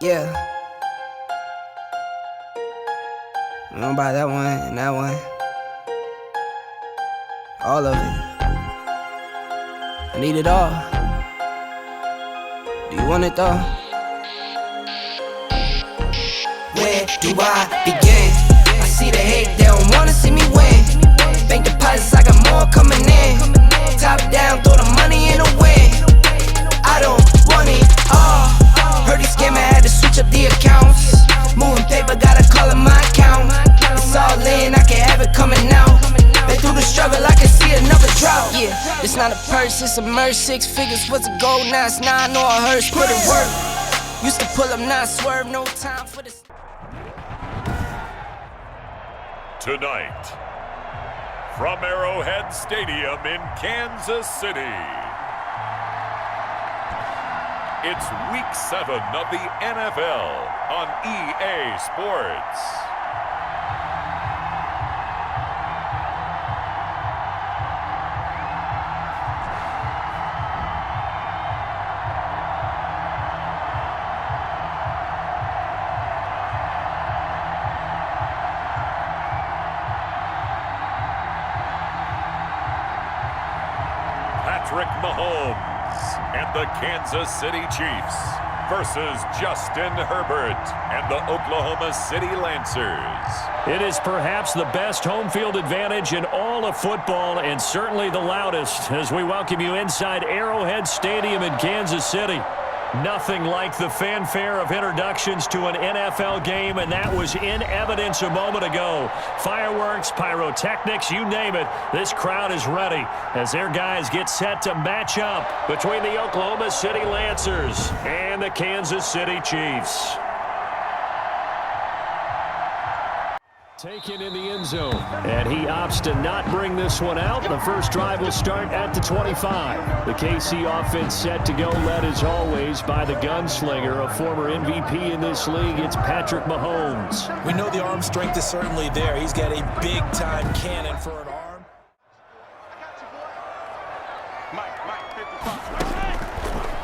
Yeah. I'm gonna buy that one and that one. All of it. I need it all. Do you want it though? Where do I begin? I see the hate, they don't wanna see me win. Bank deposits, I got more coming in. Top down, throw the money in the wind. I don't want it all. Heard he scammer, had to switch up the accounts. Moving paper, gotta call it my account. It's all in, I can have it coming out. Been through the struggle, I can see another drought. Yeah, it's not a purse, it's a merce. 6 figures was a goal, now it's 9 or a hearse. Put it work. Used to pull up, not swerve, no time for this. Tonight, from Arrowhead Stadium in Kansas City, it's Week 7 of the NFL on EA Sports. Patrick Mahomes and the Kansas City Chiefs versus Justin Herbert and the Oklahoma City Lancers. It is perhaps the best home field advantage in all of football, and certainly the loudest, as we welcome you inside Arrowhead Stadium in Kansas City. Nothing like the fanfare of introductions to an NFL game, and that was in evidence a moment ago. Fireworks, pyrotechnics, you name it. This crowd is ready as their guys get set to match up between the Oklahoma City Lancers and the Kansas City Chiefs. Taken in the end zone, and he opts to not bring this one out. The first drive will start at the 25. The KC offense set to go, led as always by the gunslinger, a former MVP in this league. It's Patrick Mahomes. We know the arm strength is certainly there. He's got a big-time cannon for an arm.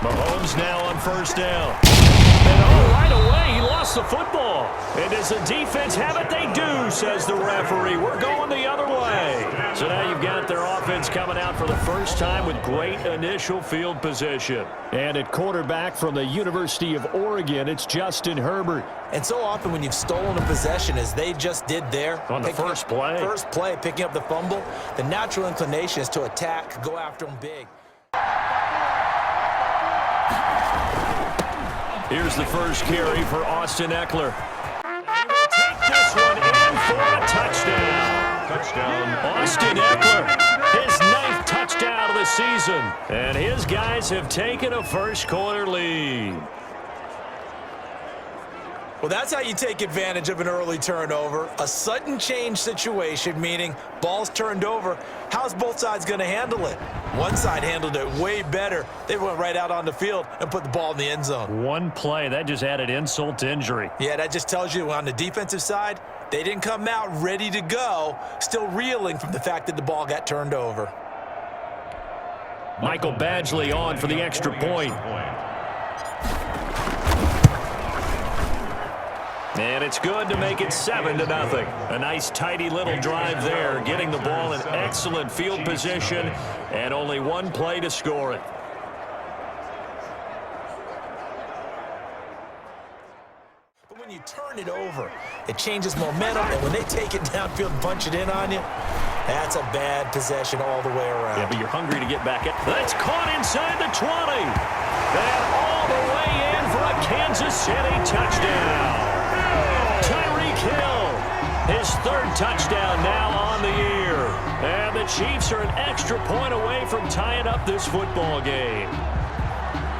Mahomes now on first down. And right away, he lost the football. And does the defense have it? They do, says the referee. We're going the other way. So now you've got their offense coming out for the first time with great initial field position. And at quarterback from the University of Oregon, it's Justin Herbert. And so often when you've stolen a possession, as they just did there, on the first play, picking up the fumble, the natural inclination is to attack, go after them big. Here's the first carry for Austin Eckler. And he will take this one in for a touchdown. Austin Eckler, his 9th touchdown of the season. And his guys have taken a first-quarter lead. Well, that's how you take advantage of an early turnover. A sudden change situation, meaning ball's turned over. How's both sides going to handle it? One side handled it way better. They went right out on the field and put the ball in the end zone. One play, that just added insult to injury. Yeah, that just tells you on the defensive side, they didn't come out ready to go, still reeling from the fact that the ball got turned over. Michael Badgley on for the extra point. And it's good to make it 7-0. A nice, tidy little drive there, getting the ball in excellent field position, and only one play to score it. But when you turn it over, it changes momentum, and when they take it downfield and punch it in on you, that's a bad possession all the way around. Yeah, but you're hungry to get back in. That's caught inside the 20. And all the way in for a Kansas City touchdown. Tyreek Hill, his third touchdown now on the year. And the Chiefs are an extra point away from tying up this football game.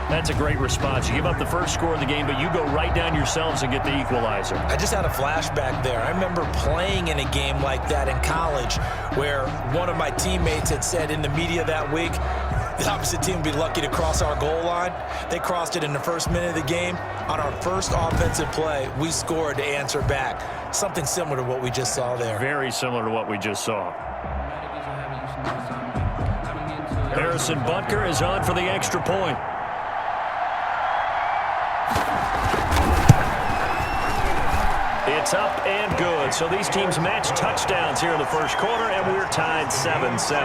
That's a great response. You give up the first score of the game, but you go right down yourselves and get the equalizer. I just had a flashback there. I remember playing in a game like that in college where one of my teammates had said in the media that week, the opposite team would be lucky to cross our goal line. They crossed it in the first minute of the game. On our first offensive play, we scored to answer back. Something similar to what we just saw there. Very similar to what we just saw. Harrison Butker is on for the extra point. It's up and good. So these teams match touchdowns here in the first quarter, and we're tied 7-7.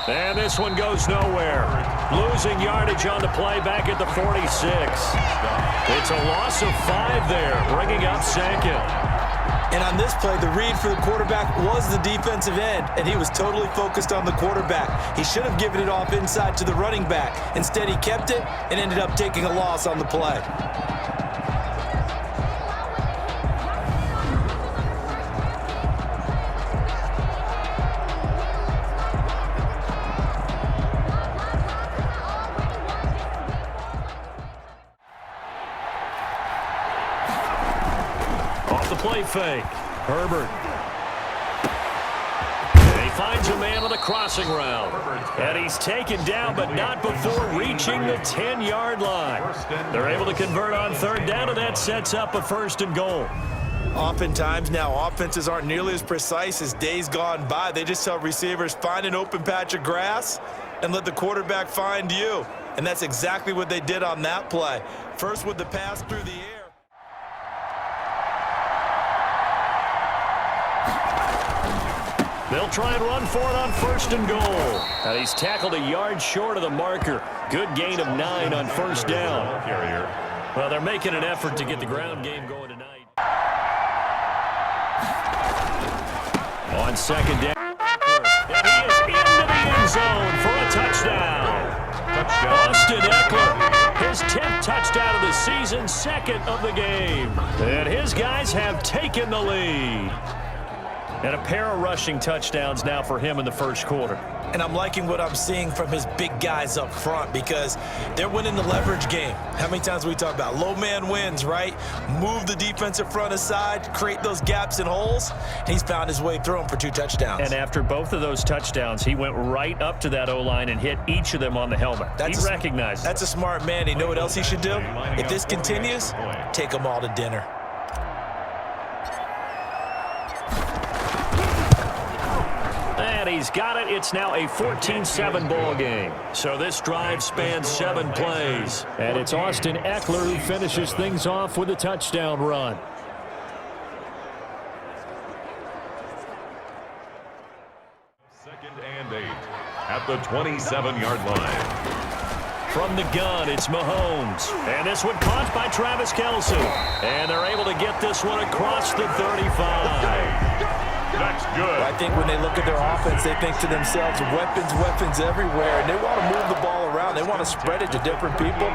And this one goes nowhere. Losing yardage on the play back at the 46. It's a loss of 5 there, bringing up second. And on this play, the read for the quarterback was the defensive end, and he was totally focused on the quarterback. He should have given it off inside to the running back. Instead, he kept it and ended up taking a loss on the play. Play fake. Herbert. And he finds a man on the crossing route. And he's taken down, but not before reaching the 10-yard line. They're able to convert on third down, and that sets up a 1st and goal. Oftentimes now, offenses aren't nearly as precise as days gone by. They just tell receivers, find an open patch of grass and let the quarterback find you. And that's exactly what they did on that play. First with the pass through the air. They'll try and run for it on 1st and goal. And he's tackled a yard short of the marker. Good gain of 9 on 1st down. Well, they're making an effort to get the ground game going tonight. On 2nd down. And he is into the end zone for a touchdown. Austin Eckler, his 10th touchdown of the season, 2nd of the game. And his guys have taken the lead. And a pair of rushing touchdowns now for him in the first quarter. And I'm liking what I'm seeing from his big guys up front because they're winning the leverage game. How many times we talk about low man wins, right? Move the defensive front aside, create those gaps and holes. And he's found his way through them for 2 touchdowns. And after both of those touchdowns, he went right up to that O-line and hit each of them on the helmet. He recognized it. That's a smart man. You know what else he should do? If this continues, take them all to dinner. And he's got it. It's now a 14-7 ball game. So this drive spans 7 plays. And it's Austin Eckler who finishes things off with a touchdown run. Second and 8 at the 27-yard line. From the gun, it's Mahomes. And this one caught by Travis Kelce. And they're able to get this one across the 35. That's good. I think when they look at their offense, they think to themselves, weapons everywhere. And they want to move the ball around. They want to spread it to different people.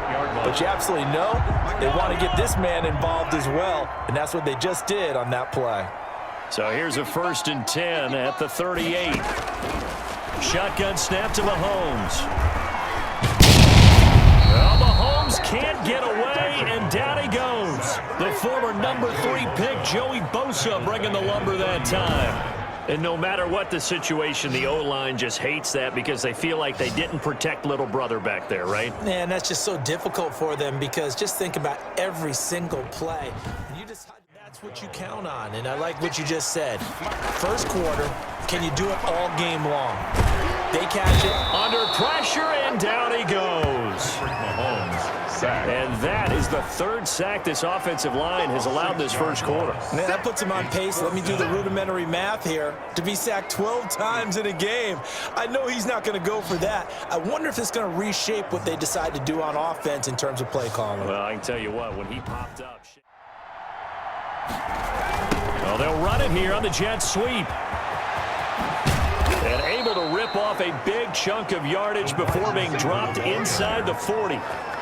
But you absolutely know they want to get this man involved as well. And that's what they just did on that play. So here's a 1st and 10 at the 38. Shotgun snap to Mahomes. Well, Mahomes can't get away, and down he goes. The former number 3 pick, Joey Bosa, bringing the lumber that time. And no matter what the situation, the O-line just hates that because they feel like they didn't protect little brother back there, right? Man, that's just so difficult for them because just think about every single play. That's what you count on, and I like what you just said. First quarter, can you do it all game long? They catch it. Under pressure, and down he goes. Mahomes, sack. And that is the third sack this offensive line has allowed this first quarter. Man, that puts him on pace. Let me do the rudimentary math here. To be sacked 12 times in a game. I know he's not going to go for that. I wonder if it's going to reshape what they decide to do on offense in terms of play calling. Well, I can tell you what, when he popped up. Well, they'll run it here on the jet sweep. And able to rip off a big chunk of yardage before being dropped inside the 40.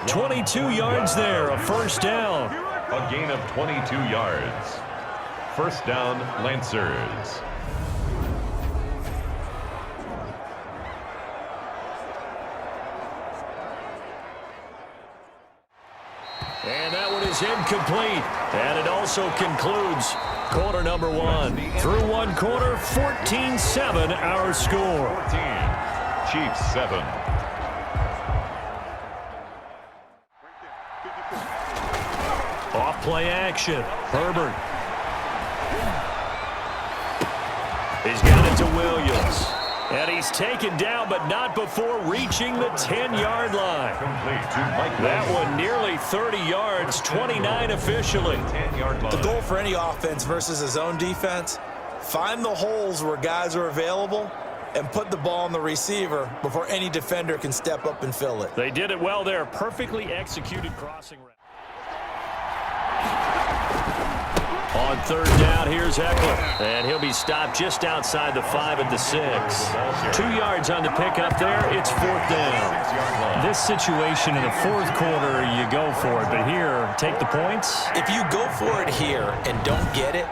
22 yards there, a first down. A gain of 22 yards. First down, Lancers. And that one is incomplete. And it also concludes quarter number one. Through one quarter, 14-7 our score. 14, Chiefs 7. Off play action. Herbert. He's got it to Williams. And he's taken down, but not before reaching the 10-yard line. Complete to Mike. That one nearly 30 yards, 29 officially. 10-yard line. The goal for any offense versus his own defense, find the holes where guys are available and put the ball on the receiver before any defender can step up and fill it. They did it well there. Perfectly executed crossing route. On third down, here's Eckler. And he'll be stopped just outside the 5 at the 6. 2 yards on the pickup there. It's fourth down. This situation in the fourth quarter, you go for it. But here, take the points. If you go for it here and don't get it,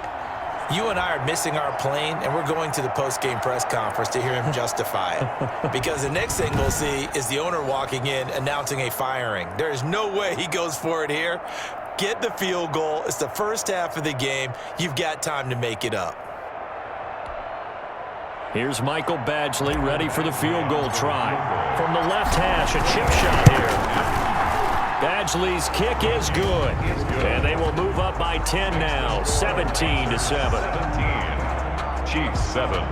you and I are missing our plane, and we're going to the post-game press conference to hear him justify it. Because the next thing we'll see is the owner walking in announcing a firing. There is no way he goes for it here. Get the field goal. It's the first half of the game. You've got time to make it up. Here's Michael Badgley ready for the field goal try. From the left hash, a chip shot here. Badgley's kick is good. And they will move up by 10 now, 17-7. 17, Chiefs 7.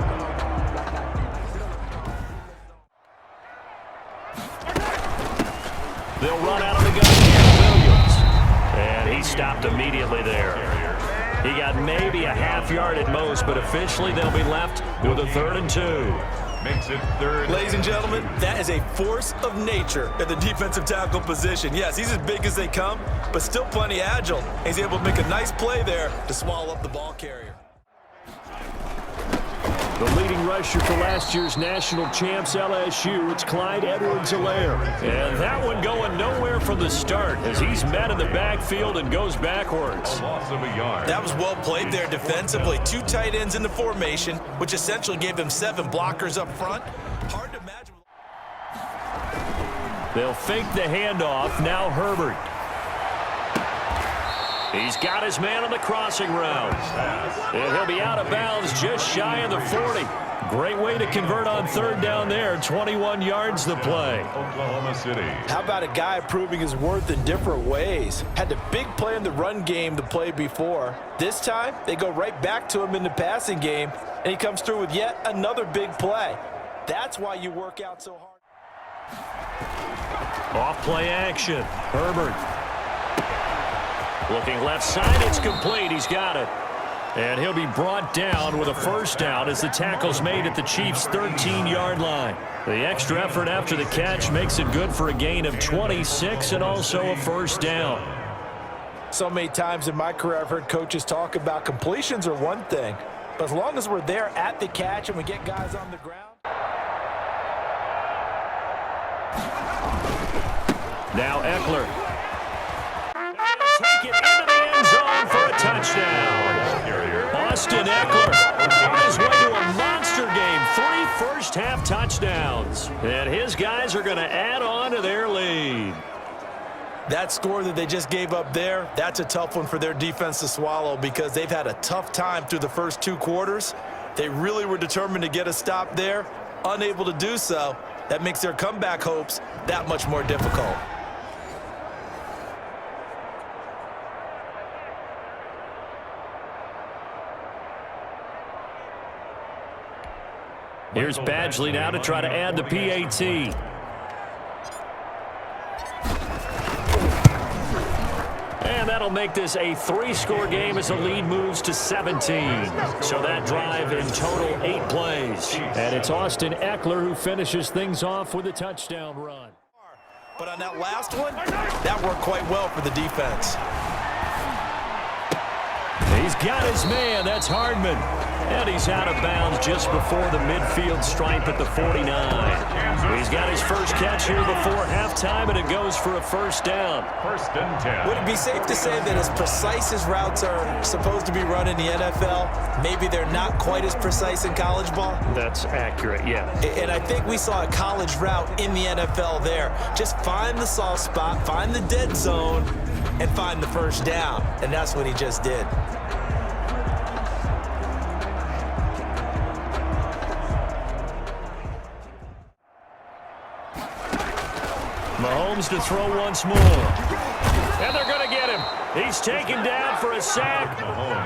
They'll run out of the gun here, Williams. And he stopped immediately there. He got maybe a half yard at most, but officially they'll be left with a 3rd and 2. Makes it 3rd. Ladies and gentlemen, that is a force of nature at the defensive tackle position. Yes, he's as big as they come, but still plenty agile. He's able to make a nice play there to swallow up the ball carrier. The leading rusher for last year's national champs, LSU, it's Clyde Edwards-Helaire. And that one going nowhere from the start as he's met in the backfield and goes backwards. A loss of a yard. That was well played there defensively. 2 tight ends in the formation, which essentially gave them 7 blockers up front. Hard to imagine. They'll fake the handoff. Now Herbert. He's got his man on the crossing route. And he'll be out of bounds just shy of the 40. Great way to convert on 3rd down there. 21 yards the play. Oklahoma City. How about a guy proving his worth in different ways? Had the big play in the run game the play before. This time, they go right back to him in the passing game, and he comes through with yet another big play. That's why you work out so hard. Off play action. Herbert. Looking left side, it's complete. He's got it. And he'll be brought down with a first down as the tackle's made at the Chiefs' 13-yard line. The extra effort after the catch makes it good for a gain of 26 and also a first down. So many times in my career I've heard coaches talk about completions are one thing, but as long as we're there at the catch and we get guys on the ground. Now Eckler. Take it into the end zone for a touchdown. Austin Eckler on his way to a monster game. 3 first-half touchdowns. And his guys are going to add on to their lead. That score that they just gave up there, that's a tough one for their defense to swallow because they've had a tough time through the first 2 quarters. They really were determined to get a stop there, unable to do so. That makes their comeback hopes that much more difficult. Here's Badgley now to try to add the PAT. that'll make this a 3-score game as the lead moves to 17. So that drive in total 8 plays. And it's Austin Eckler who finishes things off with a touchdown run. But on that last one, that worked quite well for the defense. He's got his man. That's Hardman. And he's out of bounds just before the midfield stripe at the 49. He's got his first catch here before halftime, and it goes for a first down. 1st and 10. Would it be safe to say that as precise as routes are supposed to be run in the NFL, maybe they're not quite as precise in college ball? That's accurate, yeah. And I think we saw a college route in the NFL there. Just find the soft spot, find the dead zone, and find the first down. And that's what he just did. Mahomes to throw once more. And they're going to get him. He's taken down for a sack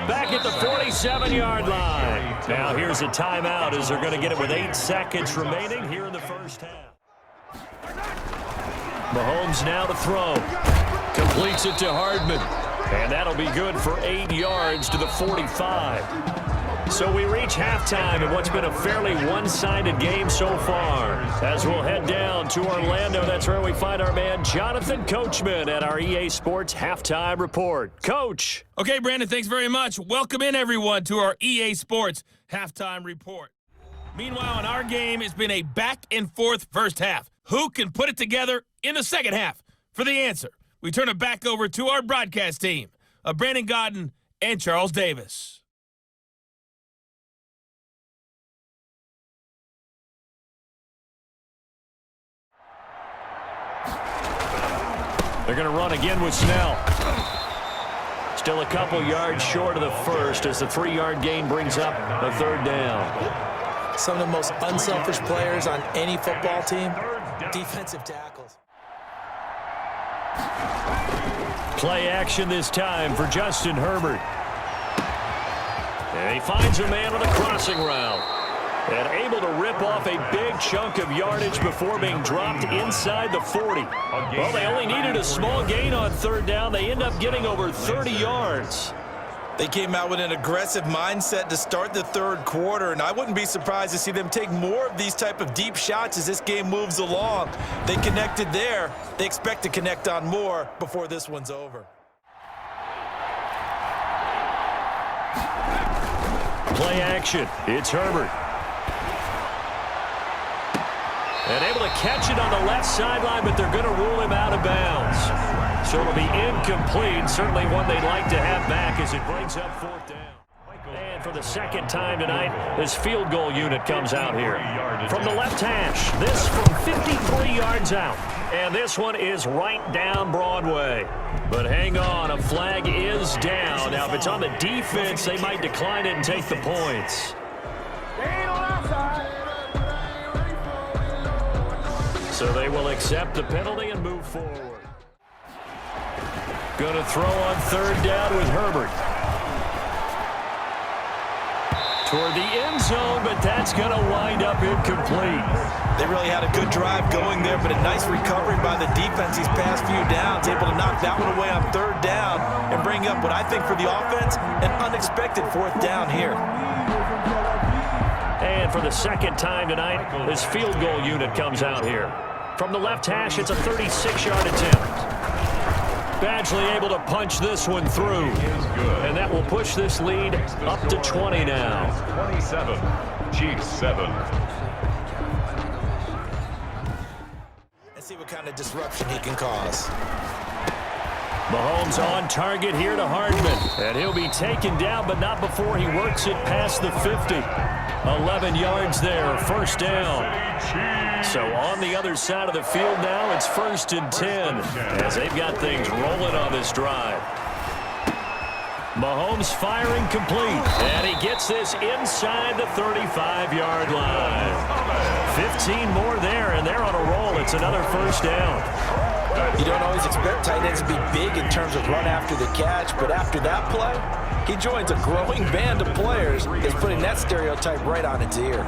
back at the 47-yard line. Now here's a timeout as they're going to get it with 8 seconds remaining here in the first half. Mahomes now to throw. Completes it to Hardman. And that'll be good for 8 yards to the 45. So we reach halftime in what's been a fairly one-sided game so far. As we'll head down to Orlando, that's where we find our man Jonathan Coachman at our EA Sports Halftime Report. Coach. Okay, Brandon, thanks very much. Welcome in, everyone, to our EA Sports Halftime Report. Meanwhile, in our game, it's been a back-and-forth first half. Who can put it together in the second half? For the answer, we turn it back over to our broadcast team of Brandon Godden and Charles Davis. They're going to run again with Snell. Still a couple yards short of the first as the 3-yard gain brings up a 3rd down. Some of the most unselfish players on any football team, defensive tackles. Play action this time for Justin Herbert. And he finds a man on a crossing route. And able to rip off a big chunk of yardage before being dropped inside the 40. Well, they only needed a small gain on 3rd down. They end up getting over 30 yards. They came out with an aggressive mindset to start the 3rd quarter, and I wouldn't be surprised to see them take more of these type of deep shots as this game moves along. They connected there. They expect to connect on more before this one's over. Play action. It's Herbert. And able to catch it on the left sideline, but they're going to rule him out of bounds. So it'll be incomplete. Certainly one they'd like to have back as it brings up 4th down. And for the 2nd time tonight, his field goal unit comes out here. From the left hash, this from 53 yards out. And this one is right down Broadway. But hang on, a flag is down. Now, if it's on the defense, they might decline it and take the points. So they will accept the penalty and move forward. Going to throw on 3rd down with Herbert. Toward the end zone, but that's going to wind up incomplete. They really had a good drive going there, but a nice recovery by the defense these past few downs, able to knock that one away on 3rd down and bring up what I think for the offense, an unexpected 4th down here. And for the 2nd time tonight, this field goal unit comes out here. From the left hash, it's a 36-yard attempt. Badgley able to punch this one through. And that will push this lead up to 20 now. 27, Chiefs 7. Let's see what kind of disruption he can cause. Mahomes on target here to Hardman. And he'll be taken down, but not before he works it past the 50. 11 yards there, 1st down. So on the other side of the field now, it's 1st and 10 as they've got things rolling on this drive. Mahomes firing complete, and he gets this inside the 35-yard line. 15 more there, and they're on a roll. It's another 1st down. You don't always expect tight ends to be big in terms of run after the catch, but after that play, he joins a growing band of players that's putting that stereotype right on its ear.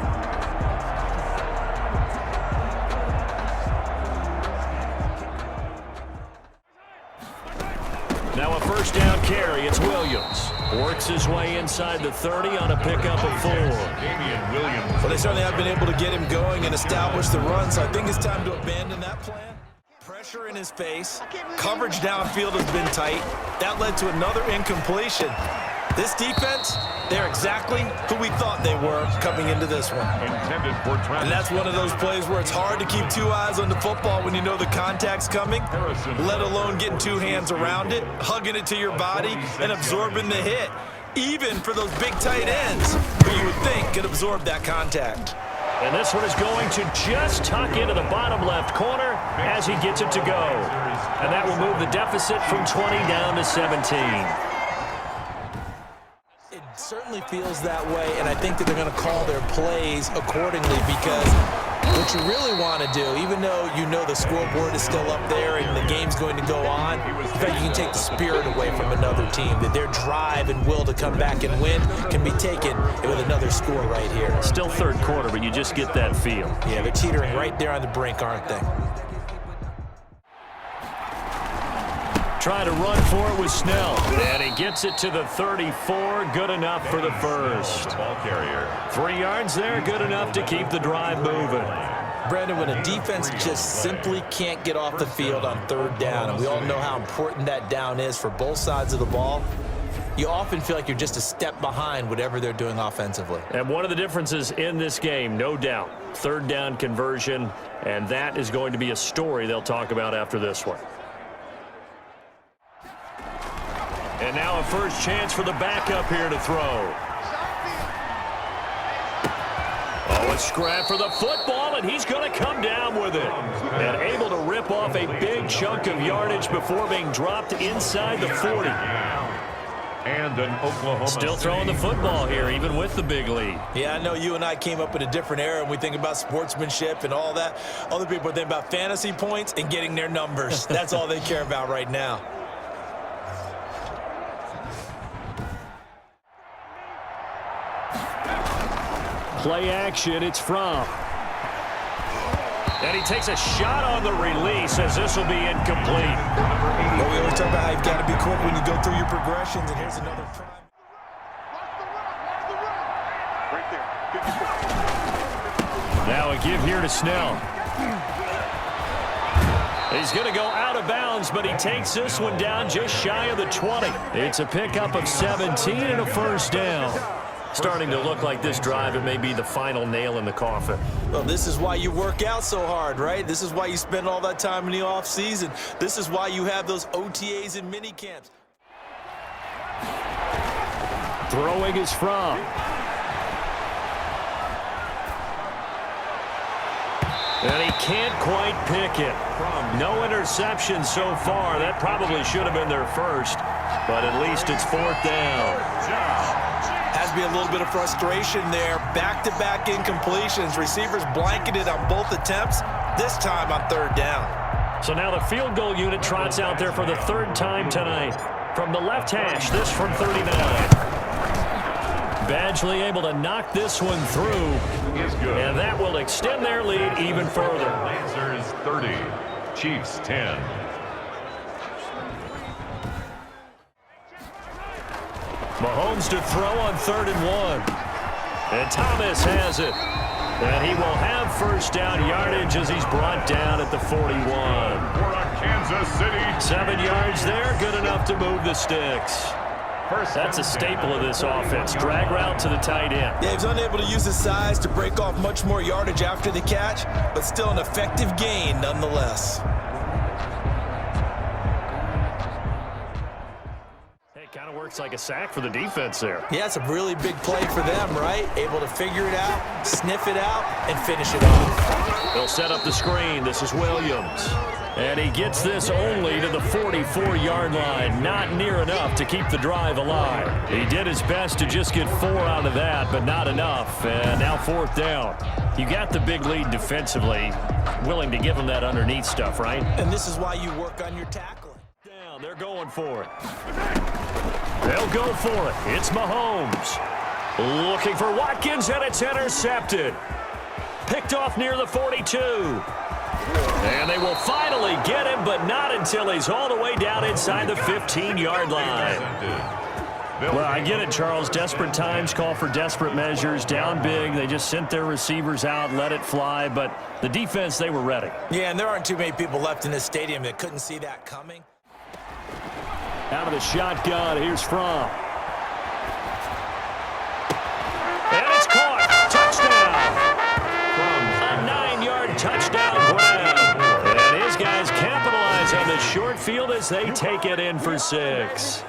Now a first down carry. It's Williams. Works his way inside the 30 on a pickup of 4. Well, they certainly have been able to get him going and establish the run, so I think it's time to abandon that plan. Pressure in his face. Coverage downfield has been tight. That led to another incompletion. This defense, they're exactly who we thought they were coming into this one. And that's one of those plays where it's hard to keep two eyes on the football when you know the contact's coming, let alone getting two hands around it, hugging it to your body, and absorbing the hit. Even for those big tight ends, who you would think could absorb that contact. And this one is going to just tuck into the bottom left corner as he gets it to go. And that will move the deficit from 20 down to 17. It certainly feels that way, and I think that they're going to call their plays accordingly, because what you really want to do, even though you know the scoreboard is still up there and the game's going to go on, in fact, you can take the spirit away from another team, that their drive and will to come back and win can be taken with another score right here. Still third quarter, but you just get that feel. Yeah, they're teetering right there on the brink, aren't they? Trying to run for it with Snell. And he gets it to the 34. Good enough for the first. 3 yards there. Good enough to keep the drive moving. Brandon, when a defense just simply can't get off the field on third down, and we all know how important that down is for both sides of the ball, you often feel like you're just a step behind whatever they're doing offensively. And one of the differences in this game, no doubt, third down conversion, and that is going to be a story they'll talk about after this one. And now a first chance for the backup here to throw. Oh, a scrap for the football, and he's going to come down with it. And able to rip off a big chunk of yardage before being dropped inside the 40. And an Oklahoma Still throwing the football here, even with the big lead. Yeah, I know you and I came up in a different era, and we think about sportsmanship and all that. Other people think about fantasy points and getting their numbers. That's all they care about right now. Play action, it's Fromm. And he takes a shot on the release as this will be incomplete. Well, we always talk about how you've got to be quick when you go through your progressions, and here's another try. Now a give here to Snell. He's going to go out of bounds, but he takes this one down just shy of the 20. It's a pickup of 17 and a first down. Starting to look like this drive, it may be the final nail in the coffin. Well, this is why you work out so hard, right? This is why you spend all that time in the offseason. This is why you have those OTAs and mini camps. Throwing is Fromm. And he can't quite pick it. No interception so far. That probably should have been their first, but at least it's fourth down. Has to be a little bit of frustration there. Back-to-back incompletions. Receivers blanketed on both attempts, this time on third down. So now the field goal unit trots out there for the third time tonight. From the left hash, this from 39. Badgley able to knock this one through, and that will extend their lead even further. Lancers 30, Chiefs 10. Mahomes to throw on 3rd and 1. And Thomas has it. And he will have first down yardage as he's brought down at the 41. For a Kansas City. 7 yards there, good enough to move the sticks. That's a staple of this offense. Drag route to the tight end. Yeah, he's unable to use his size to break off much more yardage after the catch, but still an effective gain nonetheless. Kind of works like a sack for the defense there. Yeah, it's a really big play for them, right? Able to figure it out, sniff it out, and finish it off. They'll set up the screen. This is Williams. And he gets this only to the 44-yard line. Not near enough to keep the drive alive. He did his best to just get 4 out of that, but not enough. And now fourth down. You got the big lead defensively. Willing to give him that underneath stuff, right? And this is why you work on your tackling. Down, they're going for it. They'll go for it. It's Mahomes. Looking for Watkins, and it's intercepted. Picked off near the 42. And they will finally get him, but not until he's all the way down inside the 15-yard line. Well, I get it, Charles. Desperate times call for desperate measures. Down big, they just sent their receivers out, let it fly. But the defense, they were ready. Yeah, and there aren't too many people left in this stadium that couldn't see that coming. Out of the shotgun, here's Fromm. And it's caught. Touchdown. A 9-yard touchdown grab. And his guys capitalize on the short field as they take it in for 6.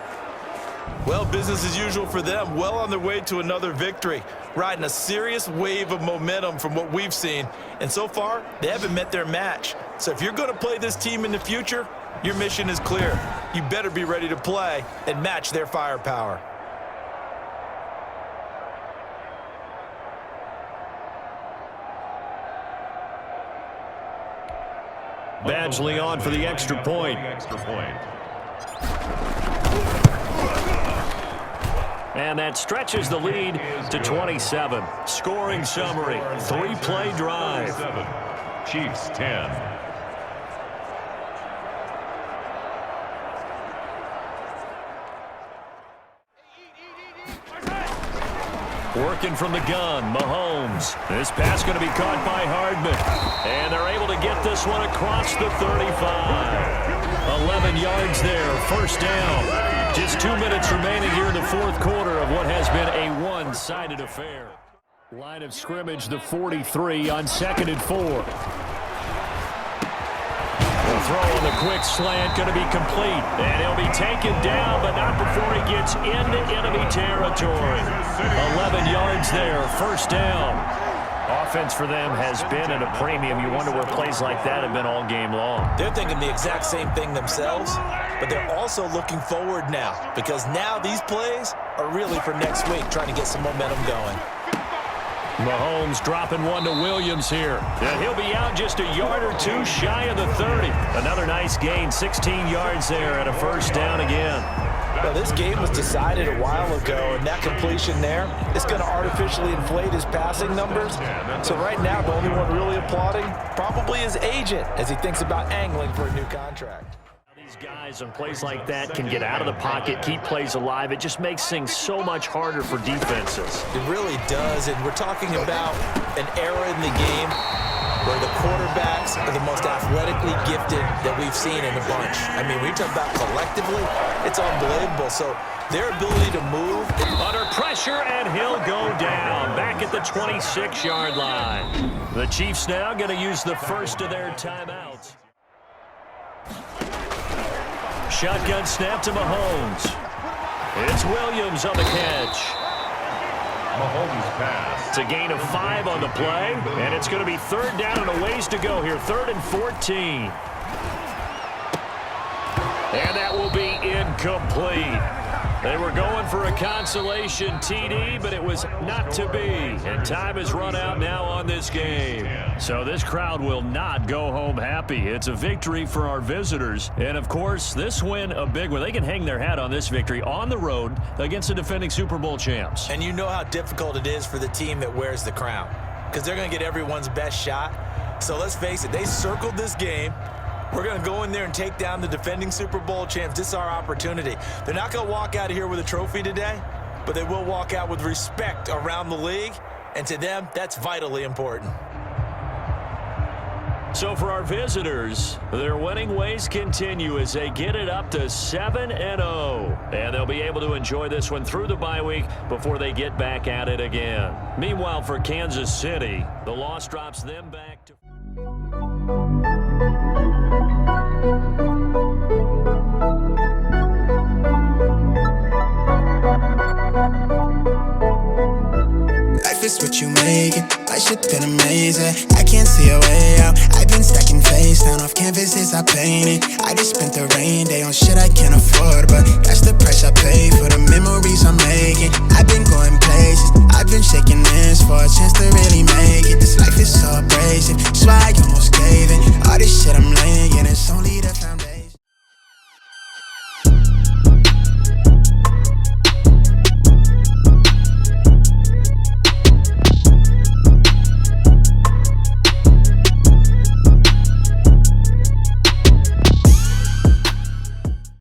Well, business as usual for them. Well on their way to another victory. Riding a serious wave of momentum from what we've seen. And so far, they haven't met their match. So if you're going to play this team in the future, your mission is clear. You better be ready to play and match their firepower. Badgley on for the extra point. And that stretches the lead to 27. Scoring summary, 3-play drive. Chiefs 10. Working from the gun, Mahomes. This pass going to be caught by Hardman. And they're able to get this one across the 35. 11 yards there, first down. Just 2 minutes remaining here in the fourth quarter of what has been a one-sided affair. Line of scrimmage, the 43 on 2nd and 4. The throw on the quick slant going to be complete. And he'll be taken down, but not before he gets into enemy territory. 11 yards there, first down. Offense for them has been at a premium. You wonder where plays like that have been all game long. They're thinking the exact same thing themselves, but they're also looking forward now because now these plays are really for next week, trying to get some momentum going. Mahomes dropping one to Williams here. And he'll be out just a yard or two shy of the 30. Another nice gain, 16 yards there and a first down again. Well, this game was decided a while ago, and that completion there is going to artificially inflate his passing numbers. So right now, the only one really applauding probably his agent as he thinks about angling for a new contract. These guys on plays like that can get out of the pocket, keep plays alive. It just makes things so much harder for defenses. It really does, and we're talking about an era in the game where the quarterbacks are the most athletically gifted that we've seen in a bunch. I mean, we talk about collectively, it's unbelievable. So their ability to move. Under pressure, and he'll go down back at the 26-yard line. The Chiefs now going to use the first of their timeouts. Shotgun snap to Mahomes. It's Williams on the catch. Mahomes pass. It's a gain of 5 on the play, and it's going to be third down and a ways to go here. 3rd and 14. And that will be incomplete. They were going for a consolation TD, but it was not to be. And time has run out now on this game. So this crowd will not go home happy. It's a victory for our visitors. And, of course, this win, a big one. They can hang their hat on this victory on the road against the defending Super Bowl champs. And you know how difficult it is for the team that wears the crown because they're going to get everyone's best shot. So let's face it, they circled this game. We're going to go in there and take down the defending Super Bowl champs. This is our opportunity. They're not going to walk out of here with a trophy today, but they will walk out with respect around the league, and to them, that's vitally important. So for our visitors, their winning ways continue as they get it up to 7-0. And they'll be able to enjoy this one through the bye week before they get back at it again. Meanwhile, for Kansas City, the loss drops them back to... Life is what you make it. My shit been amazing. I can't see a way out. I've been stacking face down off canvases I painted. I just spent the rain day on shit I can't afford, but that's the price I pay for the memories I'm making. I've been going places. I've been shaking hands for a chance to really make it. This life is so abrasive. That's why I almost gave it. All this shit I'm laying, it's only